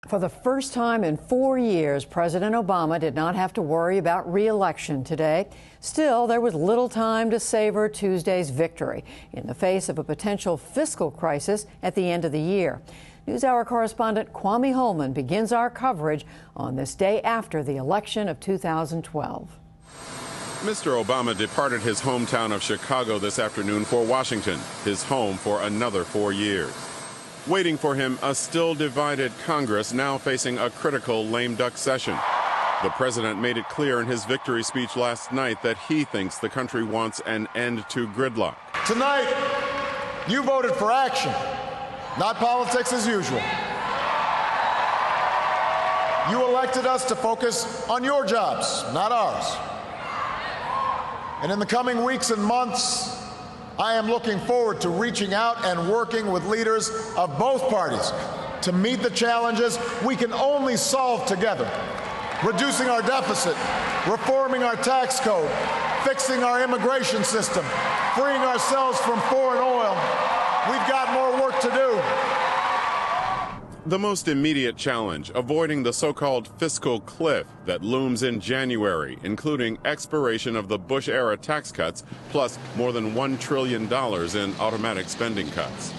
For the first time in 4 years, President Obama did not have to worry about re-election today. Still, there was little time to savor Tuesday's victory in the face of a potential fiscal crisis at the end of the year. NewsHour correspondent Kwame Holman begins our coverage on this day after the election of 2012. Mr. Obama departed his hometown of Chicago this afternoon for Washington, his home for another 4 years. Waiting for him, a still divided Congress now facing a critical lame duck session. The president made it clear in his victory speech last night that he thinks the country wants an end to gridlock. Tonight, you voted for action, not politics as usual. You elected us to focus on your jobs, not ours. And in the coming weeks and months, I am looking forward to reaching out and working with leaders of both parties to meet the challenges we can only solve together. Reducing our deficit, reforming our tax code, fixing our immigration system, freeing ourselves from foreign oil. We've got more work to do. The most immediate challenge, avoiding the so-called fiscal cliff that looms in January, including expiration of the Bush-era tax cuts, plus more than $1 trillion in automatic spending cuts.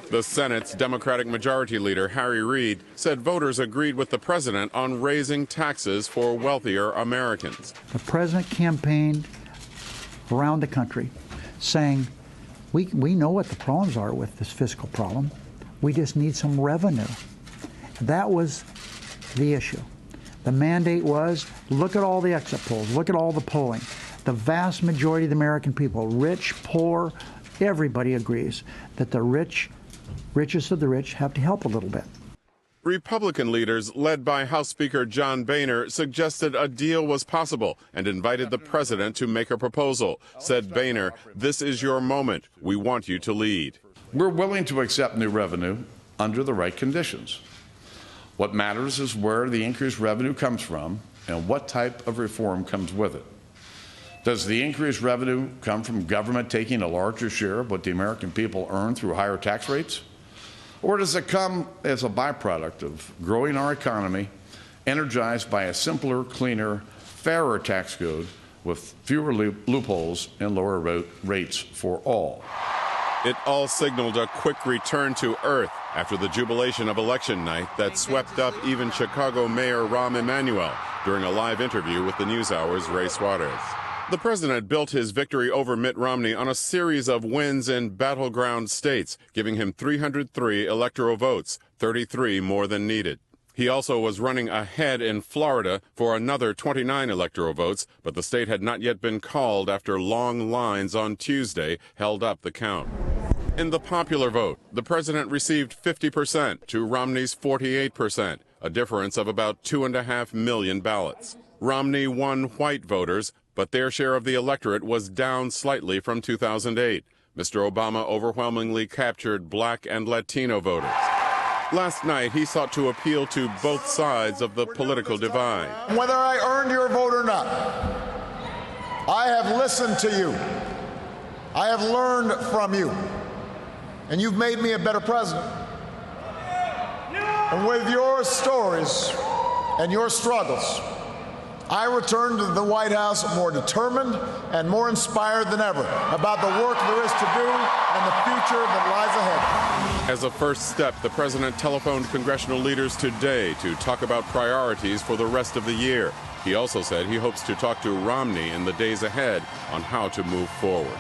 The Senate's Democratic Majority Leader, Harry Reid, said voters agreed with the president on raising taxes for wealthier Americans. The president campaigned around the country saying, we know what the problems are with this fiscal problem. We just need some revenue. That was the issue. The mandate was, look at all the exit polls, look at all the polling. The vast majority of the American people, rich, poor, everybody agrees that the richest of the rich have to help a little bit. Republican leaders, led by House Speaker John Boehner, suggested a deal was possible and invited the president to make a proposal. Said Boehner, "This is your moment. We want you to lead." We're willing to accept new revenue under the right conditions. What matters is where the increased revenue comes from and what type of reform comes with it. Does the increased revenue come from government taking a larger share of what the American people earn through higher tax rates? Or does it come as a byproduct of growing our economy, energized by a simpler, cleaner, fairer tax code with fewer loopholes and lower rates for all? It all signaled a quick return to earth after the jubilation of election night that swept up even Chicago Mayor Rahm Emanuel during a live interview with the NewsHour's Ray Suarez. The president built his victory over Mitt Romney on a series of wins in battleground states, giving him 303 electoral votes, 33 more than needed. He also was running ahead in Florida for another 29 electoral votes, but the state had not yet been called after long lines on Tuesday held up the count. In the popular vote, the president received 50% to Romney's 48%, a difference of about 2.5 million ballots. Romney won white voters, but their share of the electorate was down slightly from 2008. Mr. Obama overwhelmingly captured black and Latino voters. Last night, he sought to appeal to both sides of the political divide. Whether I earned your vote or not, I have listened to you. I have learned from you. And you've made me a better president. And with your stories and your struggles, I return to the White House more determined and more inspired than ever about the work there is to do and the future that lies ahead. As a first step, the president telephoned congressional leaders today to talk about priorities for the rest of the year. He also said he hopes to talk to Romney in the days ahead on how to move forward.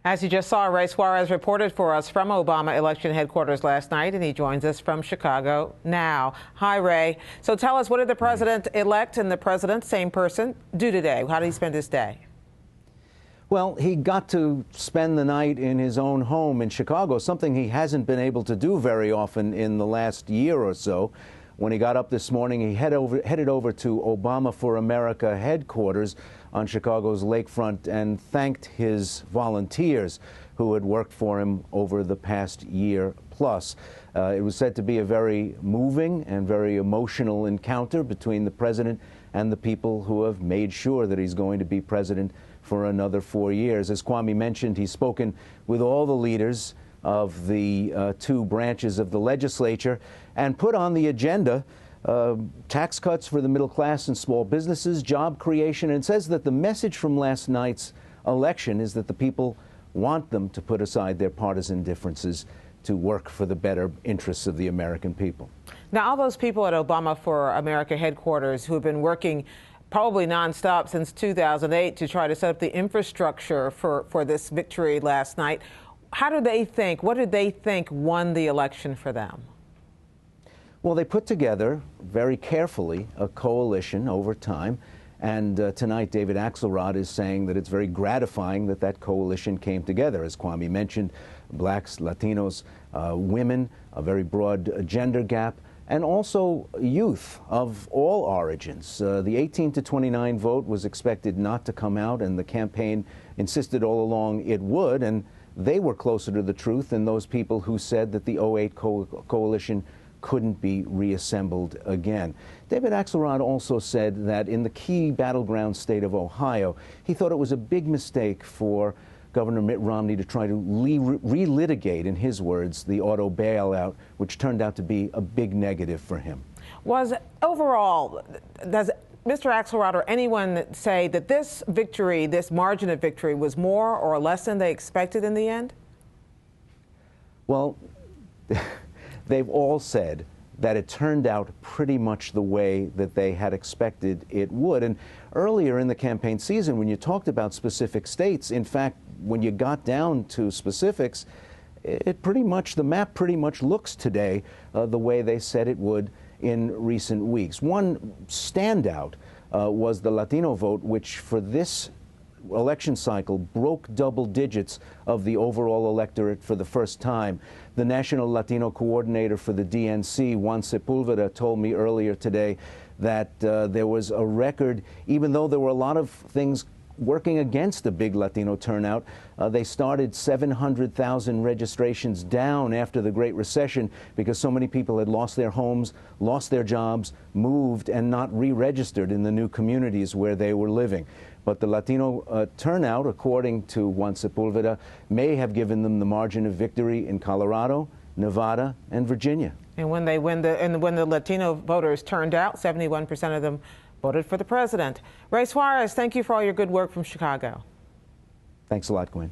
As you just saw, Ray Suarez reported for us from Obama election headquarters last night, and he joins us from Chicago now. Hi, Ray. So tell us, what did the president-elect and the president, same person, do today? How did he spend his day? Well, he got to spend the night in his own home in Chicago, something he hasn't been able to do very often in the last year or so. When he got up this morning, he headed over to Obama for America headquarters on Chicago's lakefront and thanked his volunteers who had worked for him over the past year plus. It was said to be a very moving and very emotional encounter between the president and the people who have made sure that he's going to be president for another 4 years. As Kwame mentioned, he's spoken with all the leaders of the two branches of the legislature, and put on the agenda tax cuts for the middle class and small businesses, job creation, and says that the message from last night's election is that the people want them to put aside their partisan differences to work for the better interests of the American people. Now, all those people at Obama for America headquarters who have been working probably nonstop since 2008 to try to set up the infrastructure for this victory last night, how do they think, what did they think won the election for them? Well, they put together very carefully a coalition over time. And tonight, David Axelrod is saying that it's very gratifying that that coalition came together. As Kwame mentioned, blacks, Latinos, women, a very broad gender gap, and also youth of all origins. The 18 to 29 vote was expected not to come out, and the campaign insisted all along it would, and they were closer to the truth than those people who said that the 08 coalition couldn't be reassembled again. David Axelrod also said that in the key battleground state of Ohio, he thought it was a big mistake for Governor Mitt Romney to try to relitigate, in his words, the auto bailout, which turned out to be a big negative for him. Was overall, does Mr. Axelrod or anyone say that this victory, this margin of victory, was more or less than they expected in the end? Well, they've all said that it turned out pretty much the way that they had expected it would. And earlier in the campaign season, when you talked about specific states, in fact, when you got down to specifics, the map pretty much looks today the way they said it would in recent weeks. One standout was the Latino vote, which for this election cycle broke double digits of the overall electorate for the first time. The National Latino Coordinator for the DNC, Juan Sepulveda, told me earlier today that there was a record, even though there were a lot of things working against a big Latino turnout. They started 700,000 registrations down after the Great Recession because so many people had lost their homes, lost their jobs, moved, and not re-registered in the new communities where they were living. But the Latino turnout, according to Juan Sepulveda, may have given them the margin of victory in Colorado, Nevada, and Virginia. And when the Latino voters turned out, 71% of them voted for the president. Ray Suarez, thank you for all your good work from Chicago. Thanks a lot, Gwen.